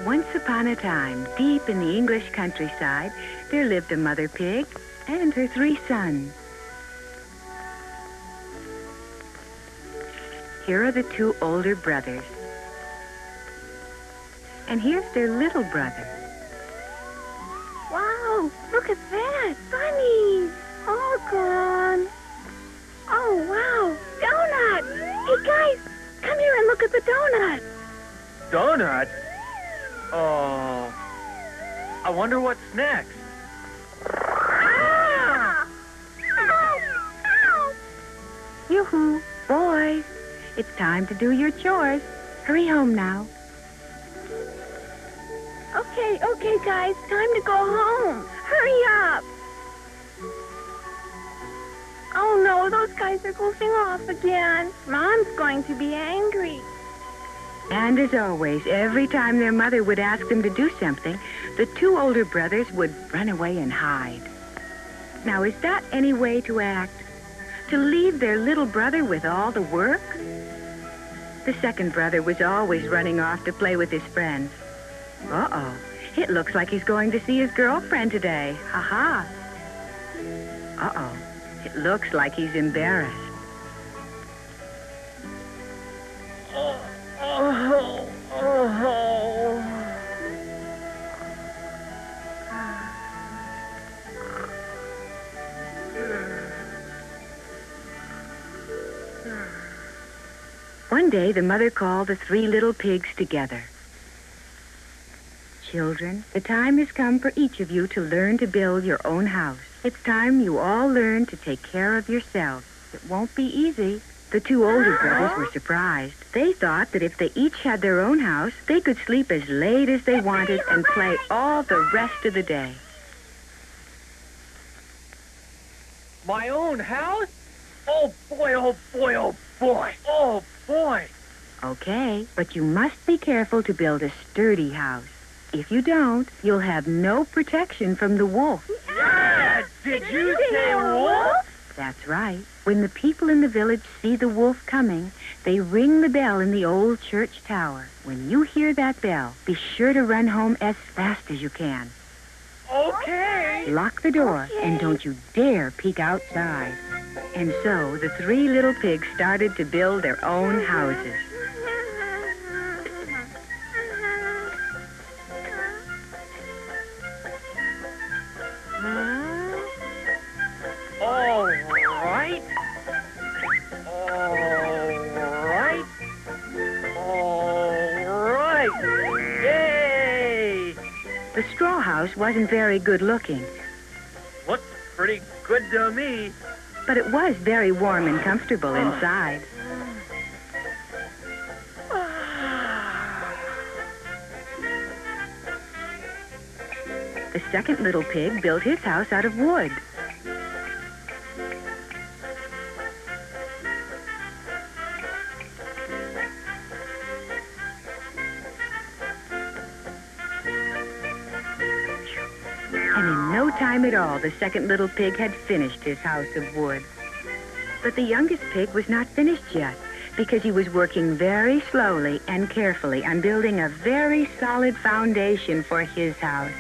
Once upon a time, deep in the English countryside, there lived a mother pig and her 3 sons. Here are the 2 older brothers. And here's their little brother. Wow, look at that. Bunnies. All gone. Oh, wow. Donut. Hey, guys, come here and look at the donut. Donut? Oh, I wonder what's next. Ah! Ow! Ow! Yoo-hoo, boys, it's time to do your chores. Hurry home now. Okay, guys, time to go home. Hurry up. Oh, no, those guys are goofing off again. Mom's going to be angry. And as always, every time their mother would ask them to do something, the 2 older brothers would run away and hide. Now, is that any way to act? To leave their little brother with all the work? The second brother was always running off to play with his friends. Uh-oh, it looks like he's going to see his girlfriend today. Ha-ha. Uh-oh, it looks like he's embarrassed. One day, the mother called the 3 little pigs together. Children, the time has come for each of you to learn to build your own house. It's time you all learn to take care of yourselves. It won't be easy. The 2 older brothers were surprised. They thought that if they each had their own house, they could sleep as late as they wanted and play all the rest of the day. My own house? Oh, boy, oh, boy, oh, boy. Oh, boy. Okay, but you must be careful to build a sturdy house. If you don't, you'll have no protection from the wolf. Yeah, did you say wolf? That's right. When the people in the village see the wolf coming, they ring the bell in the old church tower. When you hear that bell, be sure to run home as fast as you can. Okay. Lock the door, and don't you dare peek outside. And so the 3 little pigs started to build their own houses. All right. Yay! The straw house wasn't very good looking, Looks pretty good to me. but it was very warm and comfortable inside. The second little pig built his house out of wood. And in no time at all, the second little pig had finished his house of wood. But the youngest pig was not finished yet, because he was working very slowly and carefully on building a very solid foundation for his house.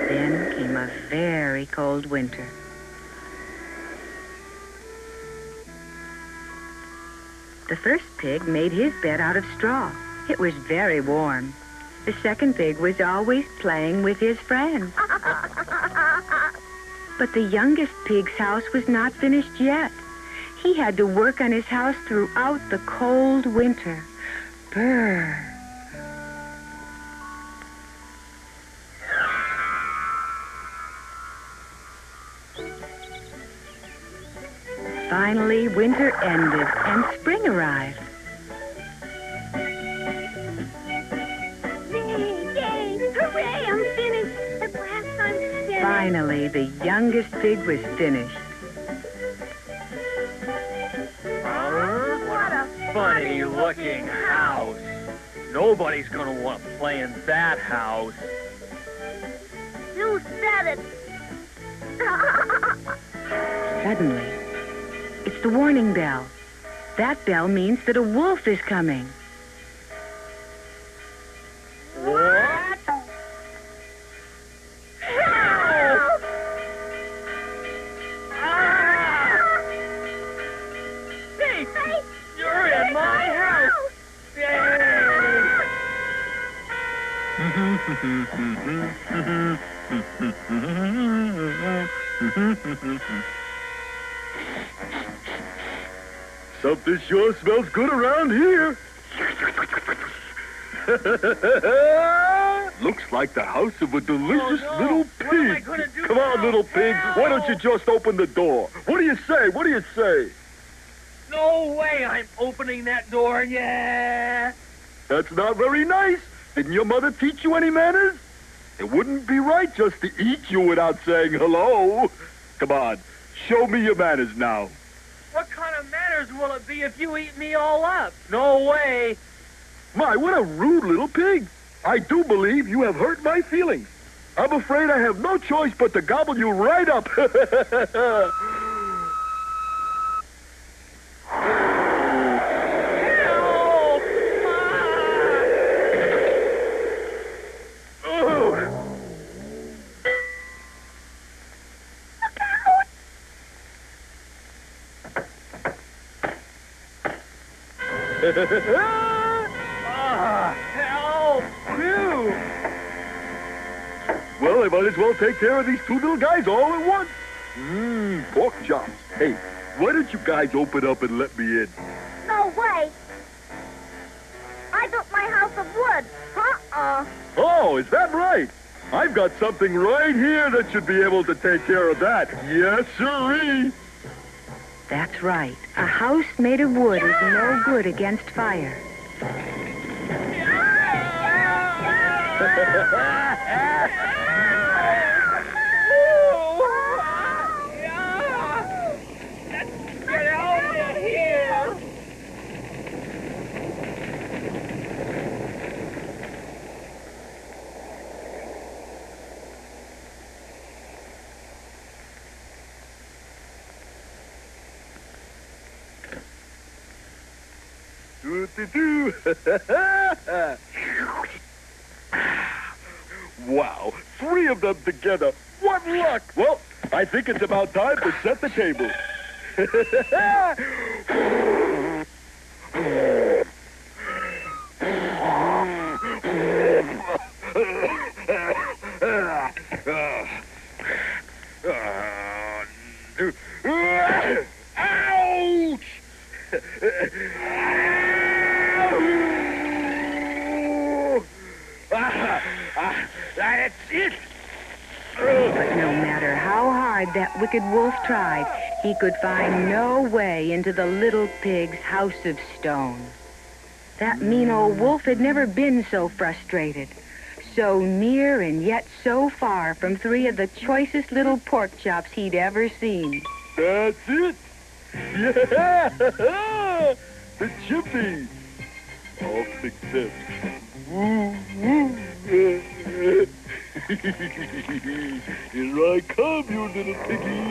Then came a very cold winter. The first pig made his bed out of straw. It was very warm. The second pig was always playing with his friends. But the youngest pig's house was not finished yet. He had to work on his house throughout the cold winter. Brr. Finally, winter ended and spring arrived. Yay! Hooray! I'm finished. At last I'm finished. Finally, the youngest pig was finished. What a Funny-looking house. Nobody's gonna want to play in that house. You said it. Suddenly, it's the warning bell. That bell means that a wolf is coming. Hey! You're in my house! Yay! Something sure smells good around here. Looks like the house of a delicious little What am I pig. gonna do Come on, now? little pig. Why don't you just open the door? What do you say? What do you say? No way I'm opening that door, yeah! That's not very nice. Didn't your mother teach you any manners? It wouldn't be right just to eat you without saying hello. Come on, show me your manners now. What kind of manners will it be if you eat me all up? No way! My, what a rude little pig. I do believe you have hurt my feelings. I'm afraid I have no choice but to gobble you right up. Help! Help! You! Well, I might as well take care of these two little guys all at once. Pork chops. Hey, why don't you guys open up and let me in? No way. I built my house of wood. Oh, is that right? I've got something right here that should be able to take care of that. Yes, sirree. That's right. A house made of wood is no good against fire. Get out of here! Do-do-do. Wow, 3 of them together. What luck! Well, I think it's about time to set the table. Ouch! That's it! But no matter how hard that wicked wolf tried, he could find no way into the little pig's house of stone. That mean old wolf had never been so frustrated. So near and yet so far from 3 of the choicest little pork chops he'd ever seen. That's it! Yeah! The chimney! I'll fix them. Here I come, you little piggy!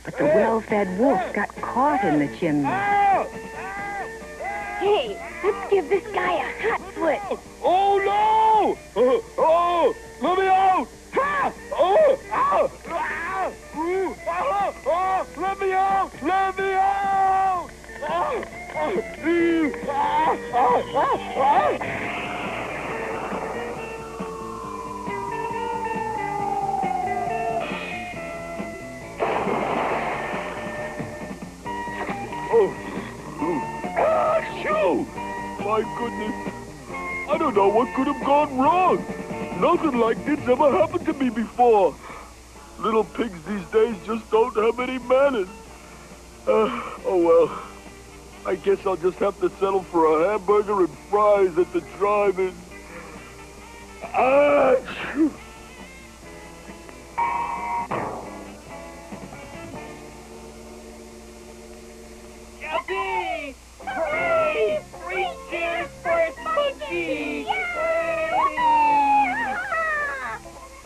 But the well-fed wolf got caught in the chimney. Hey, let's give this guy a hot foot. Oh, no! Oh, let me out! Ah! Oh! Ah! Ah! Ooh! Ah! Ah! Let me out! Let me out! Ah! Ah! Ooh! Ah! Ah! Ah! Ah! Oh! Ooh. Ah! Shoo! My goodness! I don't know what could have gone wrong. Nothing like this ever happened to me before. Little pigs these days just don't have any manners. Oh well. I guess I'll just have to settle for a hamburger and fries at the drive-in. Ah! Phew. Yuppie! Hooray! Free cheers for Spongy!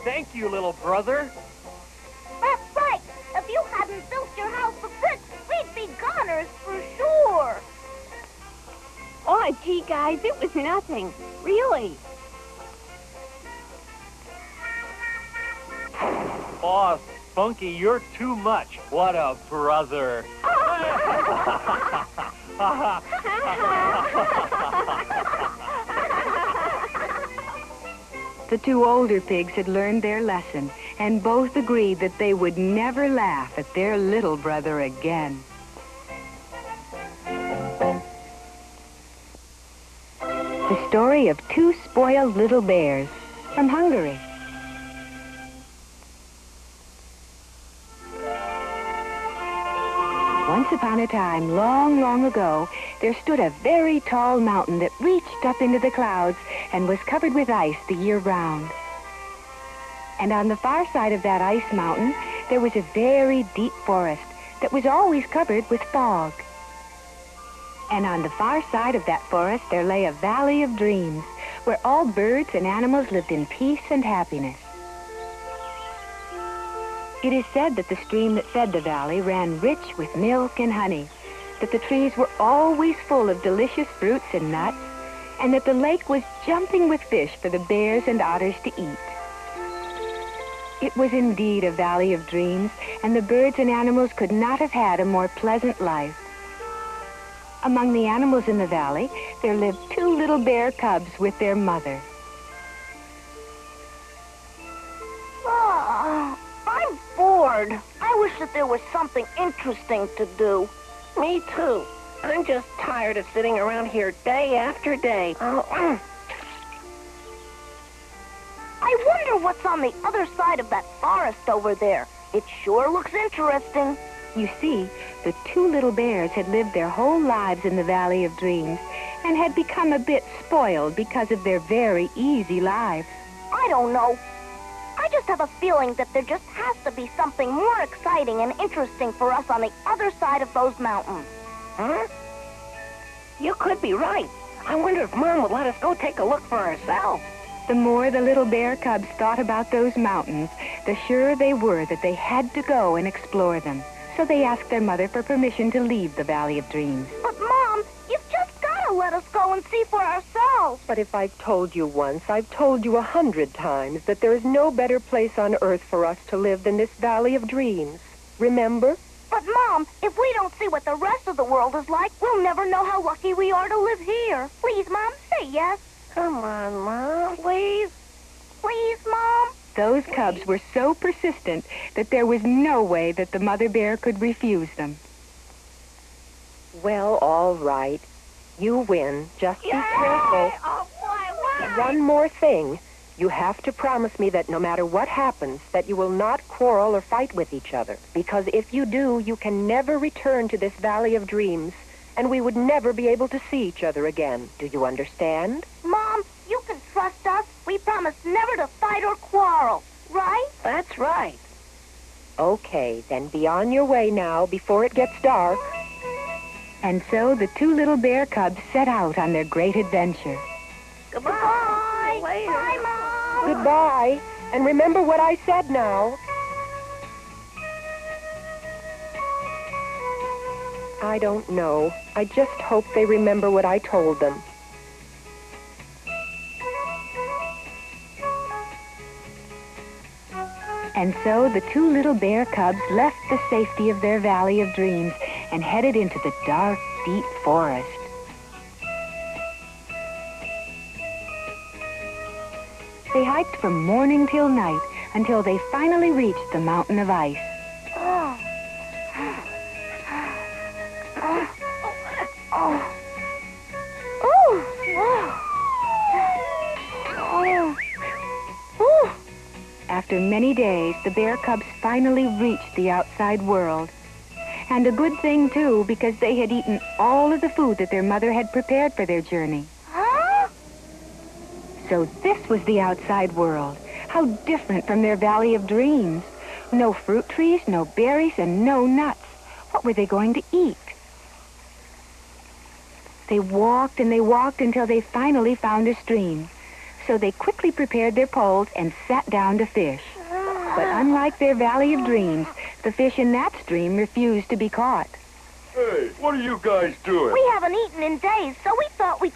Thank you, little brother. That's right. If you hadn't built your house of bricks, we'd be goners for sure. Oh, gee, guys, it was nothing. Really. Oh, Spunky, you're too much. What a brother. The two older pigs had learned their lesson, and both agreed that they would never laugh at their little brother again. The story of two spoiled little bears from Hungary. Once upon a time, long, long ago, there stood a very tall mountain that reached up into the clouds and was covered with ice the year round. And on the far side of that ice mountain, there was a very deep forest that was always covered with fog. And on the far side of that forest, there lay a valley of dreams, where all birds and animals lived in peace and happiness. It is said that the stream that fed the valley ran rich with milk and honey, that the trees were always full of delicious fruits and nuts, and that the lake was jumping with fish for the bears and otters to eat. It was indeed a valley of dreams, and the birds and animals could not have had a more pleasant life. Among the animals in the valley, there lived two little bear cubs with their mother. Oh, I'm bored. I wish that there was something interesting to do. Me too. I'm just tired of sitting around here day after day. I wonder what's on the other side of that forest over there. It sure looks interesting. You see, the two little bears had lived their whole lives in the Valley of Dreams and had become a bit spoiled because of their very easy lives. I don't know. I just have a feeling that there just has to be something more exciting and interesting for us on the other side of those mountains. Huh? You could be right. I wonder if Mom would let us go take a look for ourselves. The more the little bear cubs thought about those mountains, the surer they were that they had to go and explore them. So they asked their mother for permission to leave the Valley of Dreams. But, Mom, you've just got to let us go and see for ourselves. But if I've told you once, I've told you 100 times that there is no better place on earth for us to live than this Valley of Dreams. Remember? But, Mom, if we don't see what the rest of the world is like, we'll never know how lucky we are to live here. Please, Mom, say yes. Come on, Mom, please. Please, Mom. Those cubs were so persistent that there was no way that the mother bear could refuse them. Well, all right. You win. Just be careful. Oh, boy, One more thing. You have to promise me that no matter what happens, that you will not quarrel or fight with each other. Because if you do, you can never return to this Valley of Dreams, and we would never be able to see each other again. Do you understand? Mom, you can trust us. We promise never to fight or quarrel, right? That's right. Okay, then be on your way now before it gets dark. And so the two little bear cubs set out on their great adventure. Goodbye. Later. Bye, Mom. Goodbye, and remember what I said now. I don't know. I just hope they remember what I told them. And so the two little bear cubs left the safety of their Valley of Dreams and headed into the dark, deep forest. They hiked from morning till night until they finally reached the mountain of ice. After many days, the bear cubs finally reached the outside world. And a good thing, too, because they had eaten all of the food that their mother had prepared for their journey. Huh? So this was the outside world. How different from their Valley of Dreams. No fruit trees, no berries, and no nuts. What were they going to eat? They walked and they walked until they finally found a stream. So they quickly prepared their poles and sat down to fish. But unlike their Valley of Dreams, the fish in that stream refused to be caught. Hey, what are you guys doing? We haven't eaten in days, so we thought we'd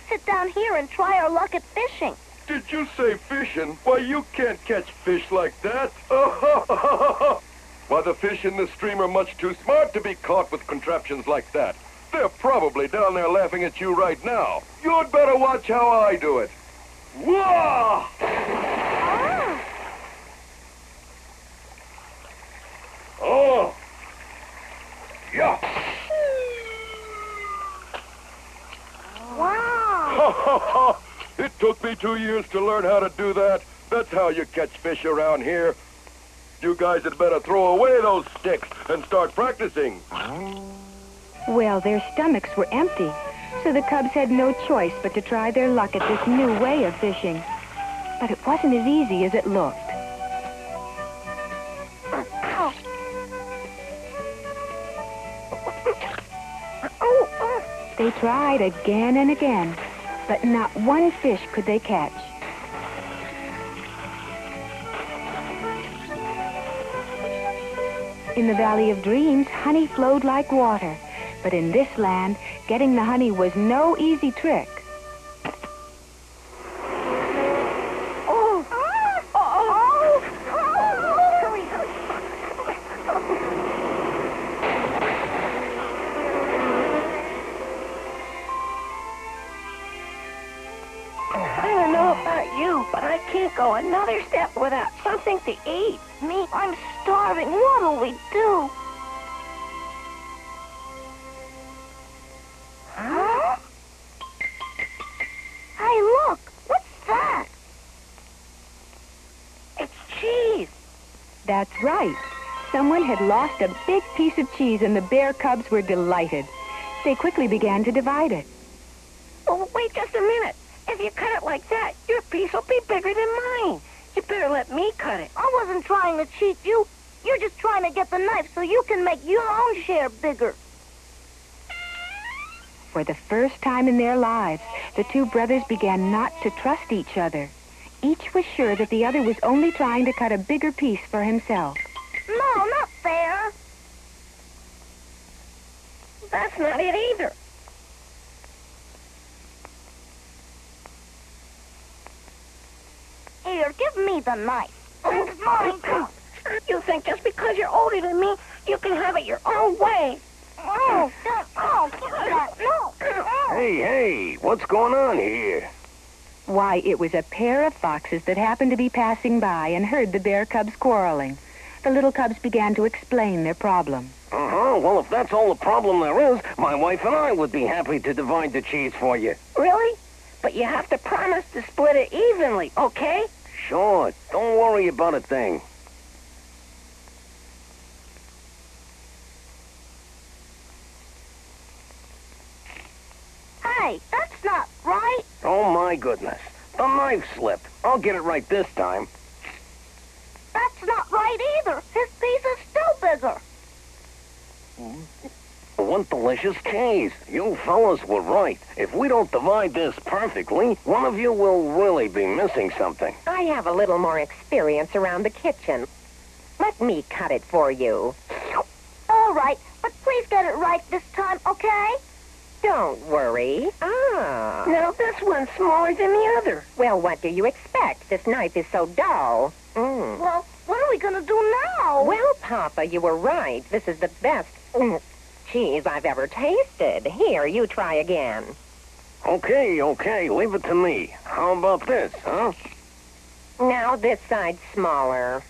water and try our luck at fishing. Did you say fishing? Why, you can't catch fish like that. Why, the fish in the stream are much too smart to be caught with contraptions like that. They're probably down there laughing at you right now. You'd better watch how I do it. Whoa! Oh! Yeah! Wow! It took me 2 years to learn how to do that. That's how you catch fish around here. You guys had better throw away those sticks and start practicing. Well, their stomachs were empty, so the cubs had no choice but to try their luck at this new way of fishing. But it wasn't as easy as it looked. They tried again and again, but not one fish could they catch. In the Valley of Dreams, honey flowed like water. But in this land, getting the honey was no easy trick. I don't know about you, but I can't go another step without something to eat. Me, I'm starving. What'll we do? Huh? Hey, look! What's that? It's cheese. That's right. Someone had lost a big piece of cheese, and the bear cubs were delighted. They quickly began to divide it. Oh, wait just a minute. If you cut it like that, your piece will be bigger than mine. You better let me cut it. I wasn't trying to cheat you. You're just trying to get the knife so you can make your own share bigger. For the first time in their lives, the two brothers began not to trust each other. Each was sure that the other was only trying to cut a bigger piece for himself. No, not fair. That's not it either. Here, give me the knife. It's mine. You think just because you're older than me, you can have it your own way. Oh, give me that. No. Hey, what's going on here? Why, it was a pair of foxes that happened to be passing by and heard the bear cubs quarreling. The little cubs began to explain their problem. Well, if that's all the problem there is, my wife and I would be happy to divide the cheese for you. Really? But you have to promise to split it evenly, okay? Sure, don't worry about a thing. Hey, that's not right. Oh, my goodness. The knife slipped. I'll get it right this time. That's not right either. His piece is still bigger. What delicious cheese. You fellas were right. If we don't divide this perfectly, one of you will really be missing something. I have a little more experience around the kitchen. Let me cut it for you. All right, but please get it right this time, okay? Don't worry. Now this one's smaller than the other. Well, what do you expect? This knife is so dull. Well, what are we going to do now? Well, Papa, you were right. This is the best cheese I've ever tasted. Here, you try again. Okay, leave it to me. How about this, huh? Now this side's smaller.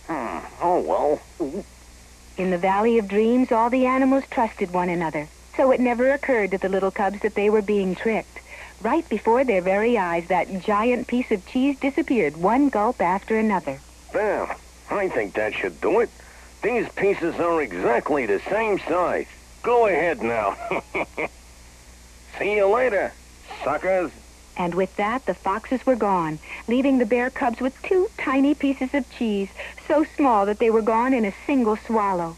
Oh, well. In the Valley of Dreams, all the animals trusted one another, so it never occurred to the little cubs that they were being tricked. Right before their very eyes, that giant piece of cheese disappeared, one gulp after another. There, I think that should do it. These pieces are exactly the same size. Go ahead now. See you later, suckers. And with that, the foxes were gone, leaving the bear cubs with 2 tiny pieces of cheese, so small that they were gone in a single swallow.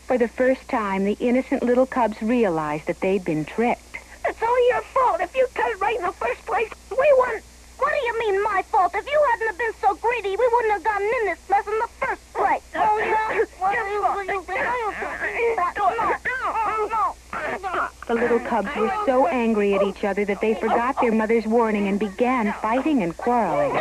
For the first time, the innocent little cubs realized that they'd been tricked. It's all your fault. If you cut it right in the first place, we won. What do you mean, my fault? If you hadn't have been so greedy, we wouldn't have gotten in this mess in the first place. Oh, yeah? What do you think? No. The little cubs were so angry at each other that they forgot their mother's warning and began fighting and quarreling.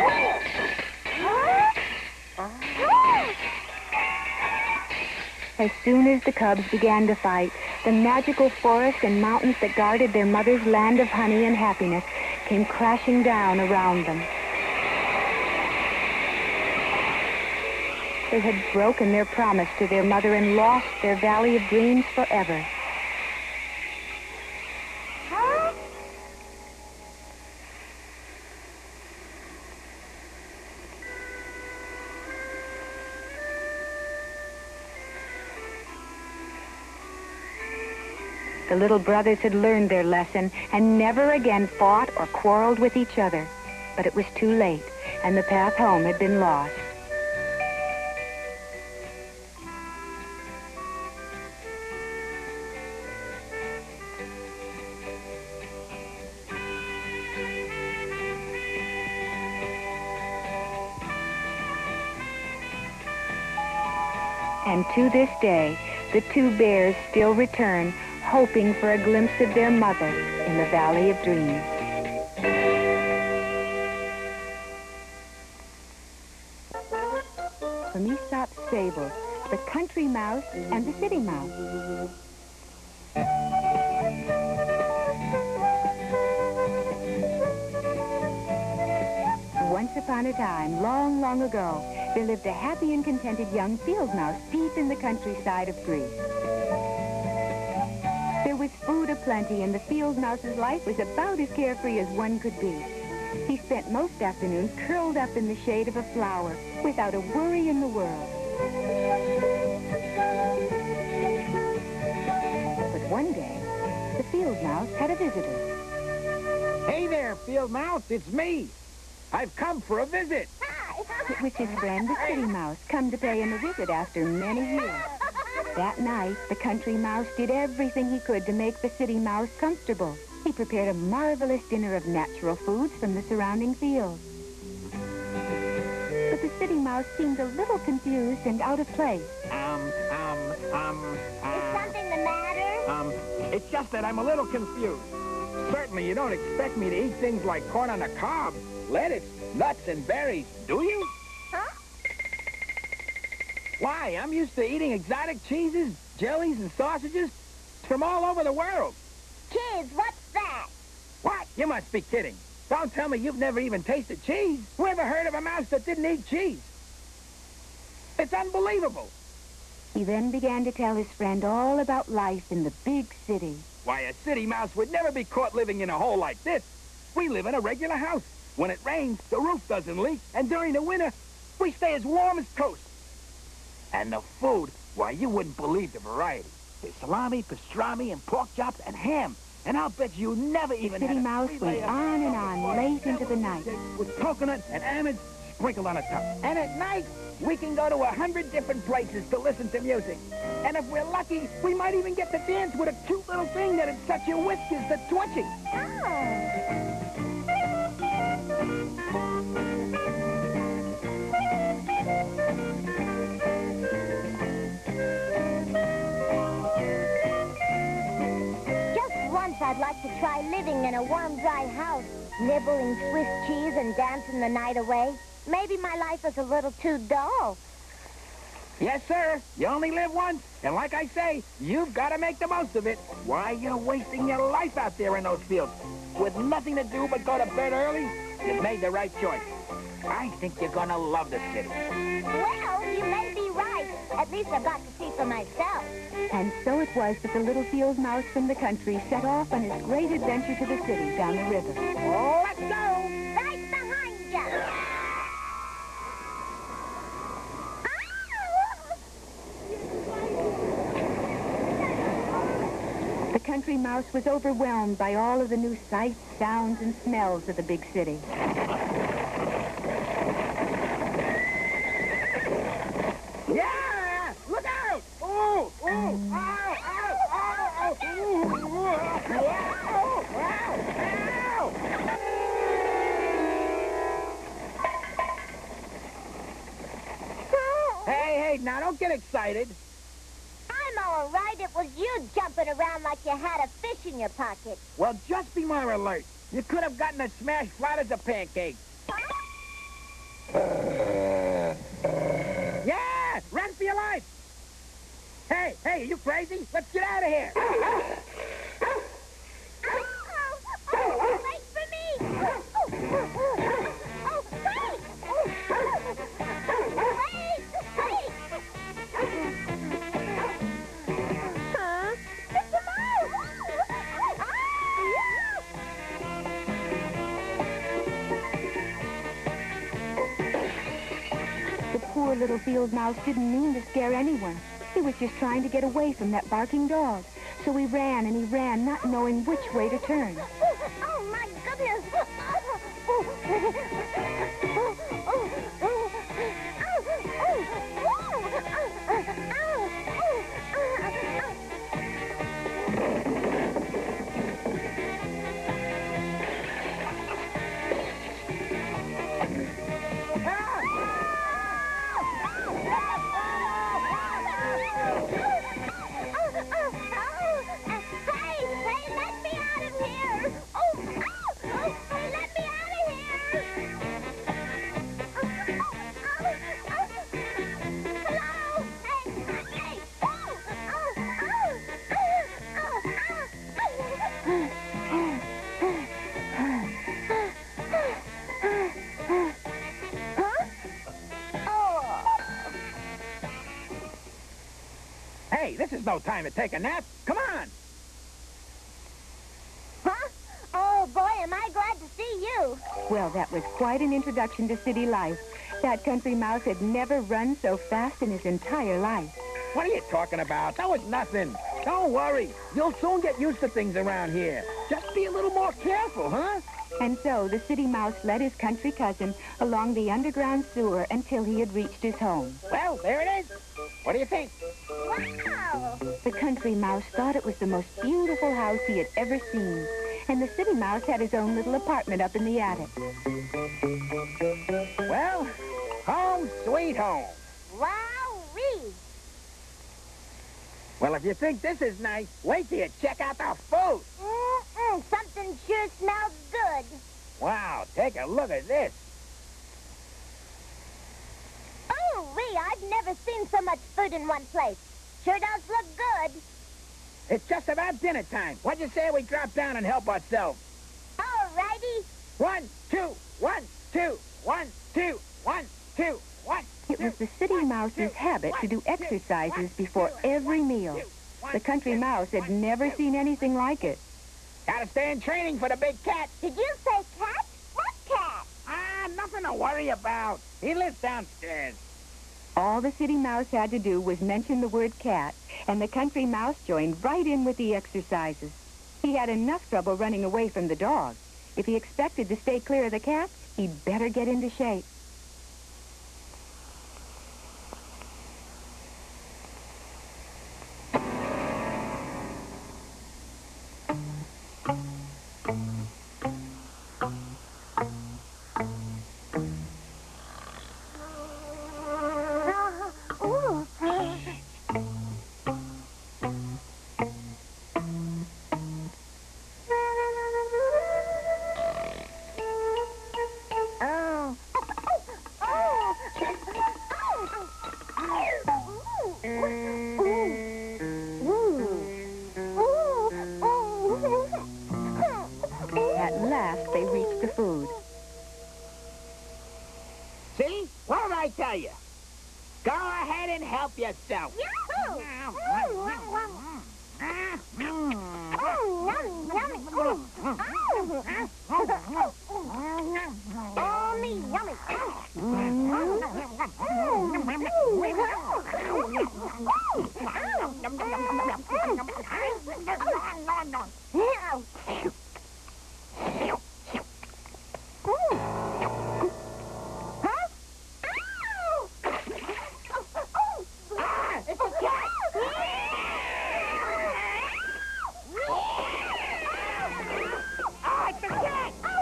As soon as the cubs began to fight, the magical forest and mountains that guarded their mother's land of honey and happiness came crashing down around them. They had broken their promise to their mother and lost their Valley of Dreams forever. The little brothers had learned their lesson and never again fought or quarreled with each other. But it was too late, and the path home had been lost. And to this day, the two bears still return, hoping for a glimpse of their mother in the Valley of Dreams. From Aesop's Fables, The Country Mouse and the City Mouse. Once upon a time, long, long ago, there lived a happy and contented young field mouse deep in the countryside of Greece. There was food aplenty, and the field mouse's life was about as carefree as one could be. He spent most afternoons curled up in the shade of a flower, without a worry in the world. But one day, the field mouse had a visitor. Hey there, field mouse, it's me. I've come for a visit. It was his friend, the city mouse, come to pay him a visit after many years. That night, the country mouse did everything he could to make the city mouse comfortable. He prepared a marvelous dinner of natural foods from the surrounding fields. But the city mouse seemed a little confused and out of place. Is something the matter? It's just that I'm a little confused. Certainly you don't expect me to eat things like corn on the cob, lettuce, nuts, and berries, do you? Huh? Why, I'm used to eating exotic cheeses, jellies, and sausages from all over the world. Kids, what's that? What? You must be kidding. Don't tell me you've never even tasted cheese. Who ever heard of a mouse that didn't eat cheese? It's unbelievable. He then began to tell his friend all about life in the big city. Why, a city mouse would never be caught living in a hole like this. We live in a regular house. When it rains, the roof doesn't leak, and during the winter, we stay as warm as toast. And the food, why, you wouldn't believe the variety. There's salami, pastrami, and pork chops, and ham. And I'll bet you never even City had a Mouse went on and on late into the night. With coconut and almonds sprinkled on the top. And at night, we can go to 100 different places to listen to music. And if we're lucky, we might even get to dance with a cute little thing that'd set your whiskers to twitching. I'd like to try living in a warm, dry house, nibbling Swiss cheese and dancing the night away. Maybe my life is a little too dull. Yes, sir. You only live once. And like I say, you've got to make the most of it. Why, you're wasting your life out there in those fields. With nothing to do but go to bed early, you've made the right choice. I think you're going to love the city. Well, you may be right. At least I've got to see for myself. And so it was that the little field mouse from the country set off on his great adventure to the city down the river. Let's go! Right behind you! The country mouse was overwhelmed by all of the new sights, sounds, and smells of the big city. Yeah! Look out! Oh! Oh! Ow! Ow! Ow! Ow! Ooh! Ow! Ow! Ow! Hey, now don't get excited. I'm all right afraid it was you jumping around like you had a fish in your pocket. Well, just be more alert. You could have gotten us smashed flat as a pancake. Yeah! Run for your life! Hey, are you crazy? Let's get out of here! Wait for me! Wait! Wait! Huh? It's a mouse! The poor little field mouse didn't mean to scare anyone. He was just trying to get away from that barking dog. So he ran and he ran, not knowing which way to turn. Oh, my goodness! Hey, this is no time to take a nap. Come on! Huh? Oh, boy, am I glad to see you. Well, that was quite an introduction to city life. That country mouse had never run so fast in his entire life. What are you talking about? That was nothing. Don't worry. You'll soon get used to things around here. Just be a little more careful, huh? And so the city mouse led his country cousin along the underground sewer until he had reached his home. Well, there it is. What do you think? Wow! The country mouse thought it was the most beautiful house he had ever seen. And the city mouse had his own little apartment up in the attic. Well, home sweet home. Wow-wee! Well, if you think this is nice, wait till you check out the food. Something sure smells good. Wow, take a look at this. Oh-wee, I've never seen so much food in one place. Sure does look good. It's just about dinner time. What'd you say we drop down and help ourselves? All righty. 1, 2, 1, 2, 1, 2, 1, 2, 1. It was the city mouse's habit to do exercises before every meal. The country mouse had never seen anything like it. Gotta stay in training for the big cat. Did you say cat? What cat? Nothing to worry about. He lives downstairs. All the city mouse had to do was mention the word cat, and the country mouse joined right in with the exercises. He had enough trouble running away from the dog. If he expected to stay clear of the cat, he'd better get into shape. At last, they reached the food. See? What did I tell you? Go ahead and help yourself. Yahoo! Yummy, yummy. It's a cat! It's a cat!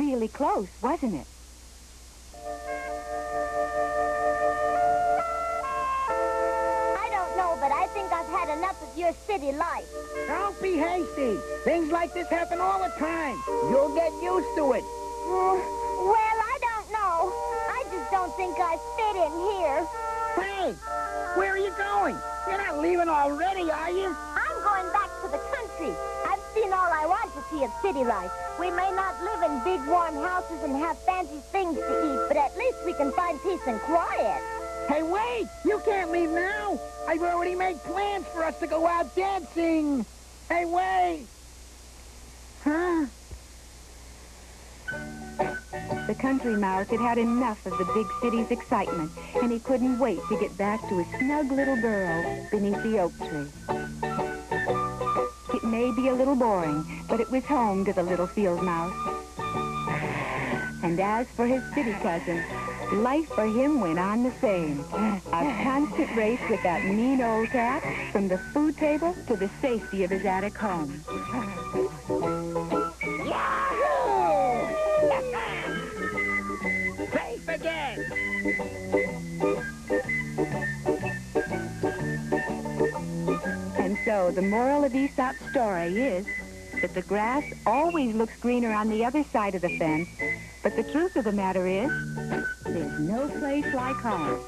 really close, wasn't it? I don't know, but I think I've had enough of your city life. Don't be hasty. Things like this happen all the time. You'll get used to it. Well, I don't know. I just don't think I fit in here. Hey, where are you going? You're not leaving already, are you? I'm going back to the country. I've seen all I want to see of city life. We may not live in big, warm houses and have fancy things to eat, but at least we can find peace and quiet. Hey, wait! You can't leave now. I've already made plans for us to go out dancing. Hey, wait! Huh? The country mouse had had enough of the big city's excitement, and he couldn't wait to get back to his snug little burrow beneath the oak tree. It may be a little boring, but it was home to the little field mouse. And as for his city cousin, life for him went on the same. A constant race with that mean old cat from the food table to the safety of his attic home. Safe again! And so the moral of Aesop's story is that the grass always looks greener on the other side of the fence, but the truth of the matter is, there's no place like home.